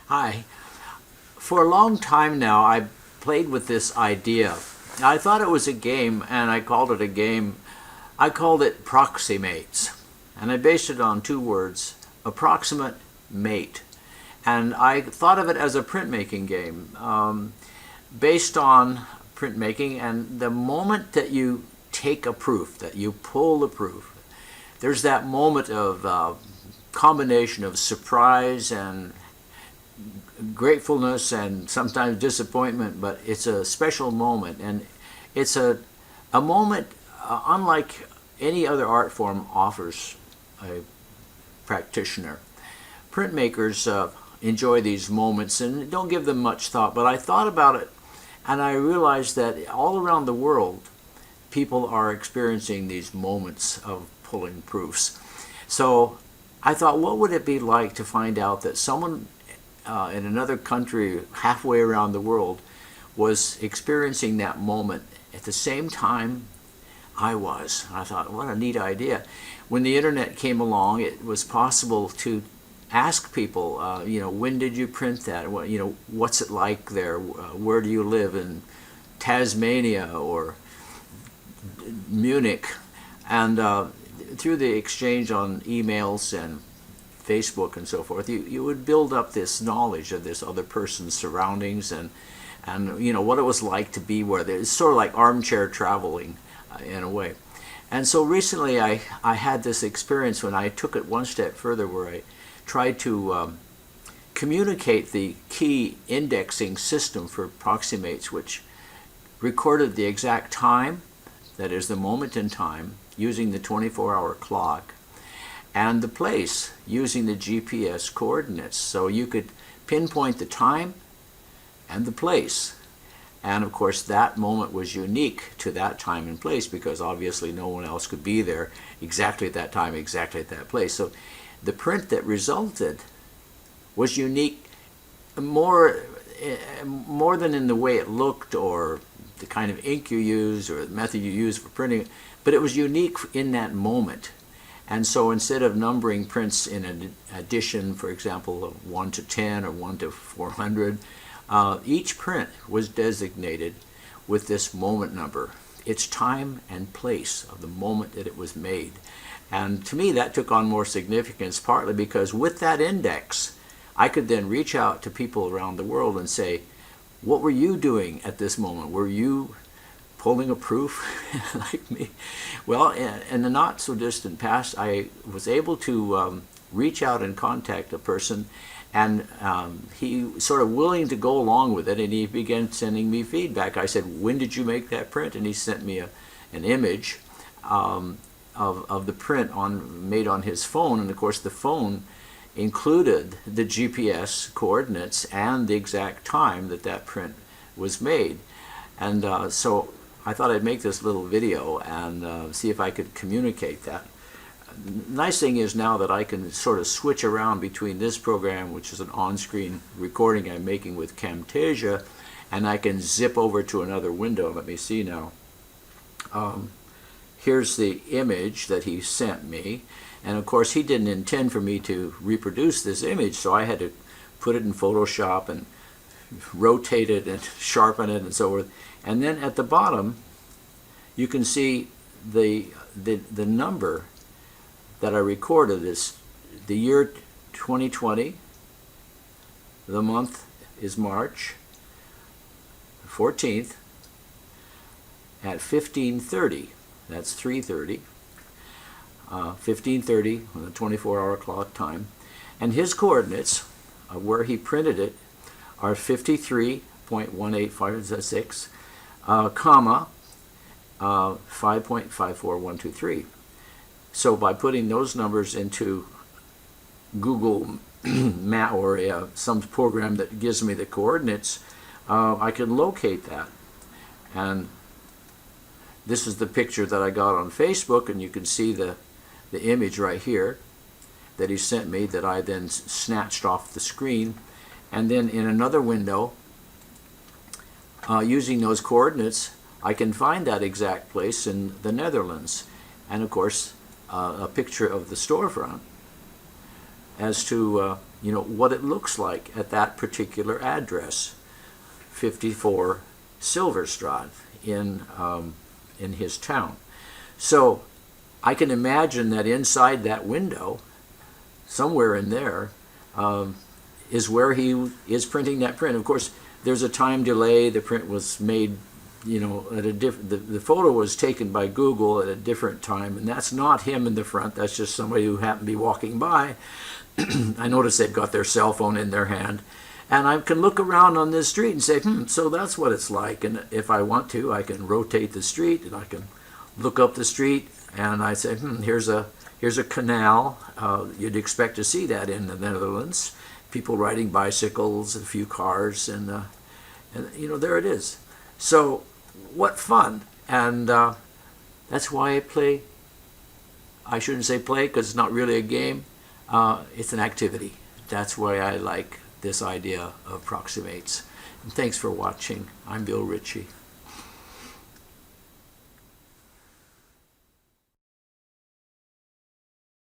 Hi. For a long time now, I played with this idea. I thought it was a game, and I called it a game. I called it Proximates, and I based it on two words: approximate mate. And I thought of it as a printmaking game, based on printmaking. And the moment that you take a proof, that you pull the proof, there's that moment of combination of surprise and gratefulness and sometimes disappointment, but it's a special moment, and it's a moment unlike any other art form offers a practitioner. Printmakers enjoy these moments and don't give them much thought, but I thought about it and I realized that all around the world people are experiencing these moments of pulling proofs. So I thought, what would it be like to find out that someone in another country halfway around the world was experiencing that moment at the same time I was. I thought, what a neat idea. When the internet came along, it was possible to ask people, when did you print that? What's it like there? Where do you live, in Tasmania or Munich? And through the exchange on emails and Facebook and so forth, you would build up this knowledge of this other person's surroundings and what it was like to be where there. It's sort of like armchair traveling in a way. And so recently I had this experience when I took it one step further, where I tried to communicate the key indexing system for Proximates, which recorded the exact time, that is the moment in time, using the 24-hour clock, and the place using the GPS coordinates. So you could pinpoint the time and the place. And of course that moment was unique to that time and place, because obviously no one else could be there exactly at that time, exactly at that place. So the print that resulted was unique more than in the way it looked or the kind of ink you use or the method you use for printing it, but it was unique in that moment. And so instead of numbering prints in an addition, for example, of 1 to 10 or 1 to 400, each print was designated with this moment number, its time and place of the moment that it was made. And to me that took on more significance, partly because with that index I could then reach out to people around the world and say, what were you doing at this moment? Were you pulling a proof like me? Well, in the not so distant past, I was able to reach out and contact a person, and he was sort of willing to go along with it, and he began sending me feedback. I said, when did you make that print? And he sent me an image of the print made on his phone, and of course the phone included the GPS coordinates and the exact time that print was made. And so I thought I'd make this little video and see if I could communicate that. The nice thing is now that I can sort of switch around between this program, which is an on-screen recording I'm making with Camtasia, and I can zip over to another window. Let me see now. Here's the image that he sent me, and of course he didn't intend for me to reproduce this image, so I had to put it in Photoshop and rotate it and sharpen it and so forth. And then at the bottom you can see the number that I recorded is the year 2020, the month is March 14th at 15:30. That's 3:30, 15:30 on the 24-hour clock time. And his coordinates where he printed it are 53.18566, comma 5.54123. So by putting those numbers into Google Map or some program that gives me the coordinates, I can locate that. And this is the picture that I got on Facebook, and you can see the image right here that he sent me, that I then snatched off the screen. And then in another window, using those coordinates, I can find that exact place in the Netherlands. And of course, a picture of the storefront as to what it looks like at that particular address, 54 Silverstrand in his town. So I can imagine that inside that window, somewhere in there, is where he is printing that print. Of course, there's a time delay. The print was made, at a different. The photo was taken by Google at a different time, and that's not him in the front. That's just somebody who happened to be walking by. I notice they've got their cell phone in their hand, and I can look around on this street and say, so that's what it's like. And if I want to, I can rotate the street, and I can look up the street, and I say, here's a canal. You'd expect to see that in the Netherlands. People riding bicycles, a few cars, and there it is. So what fun. And that's why I play. I shouldn't say play, because it's not really a game. It's an activity. That's why I like this idea of Proximates. And thanks for watching. I'm Bill Ritchie.